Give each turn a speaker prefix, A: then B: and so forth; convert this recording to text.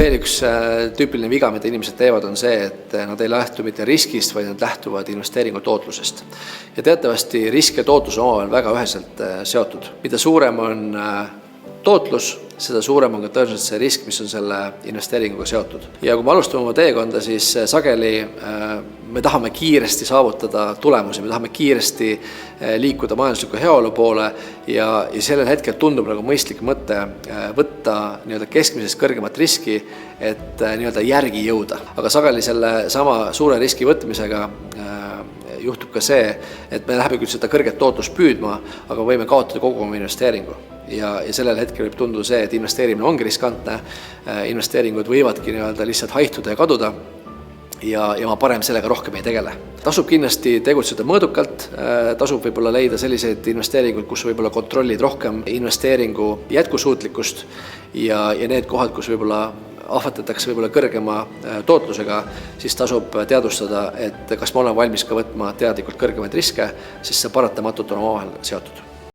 A: Veel üks tüüpiline viga, mida inimesed teevad, on see, et nad ei lähtu mitte riskist, vaid nad lähtuvad investeeringu tootlusest. Ja teatavasti risk ja tootlus on omavahel väga üheselt seotud. Mida suurem on tootlus, seda suurem on ka tõenäoliselt see risk, mis on selle investeeringuga seotud. Ja kui me alustame oma teekonda, siis sageli me tahame kiiresti saavutada tulemusi, me tahame kiiresti liikuda majandusliku heaolu poole ja sellel hetkel tundub nagu mõistlik mõte võtta keskmisest kõrgemat riski, et järgi jõuda. Aga sageli selle sama suure riski võtmisega juhtub ka see, et me läheme küll seda kõrget tootlust püüdma, aga võime kaotada kogu oma investeeringu. Ja sellel hetkel võib tunduda see, et investeerimine ongi riskantne, investeeringud võivadki lihtsalt haihtuda ja kaduda ja ma parem sellega rohkem ei tegele. Tasub kindlasti tegutseda mõõdukalt, tasub võib-olla leida selliseid investeeringuid, kus võib-olla kontrollid rohkem investeeringu jätkusuutlikkust ja need kohad, kus võib-olla ahvatletakse võib-olla kõrgema tootlusega, siis tasub teadvustada, et kas ma olen valmis ka võtma teadlikult kõrgemaid riske, sest see paratamatult on omavahel seotud.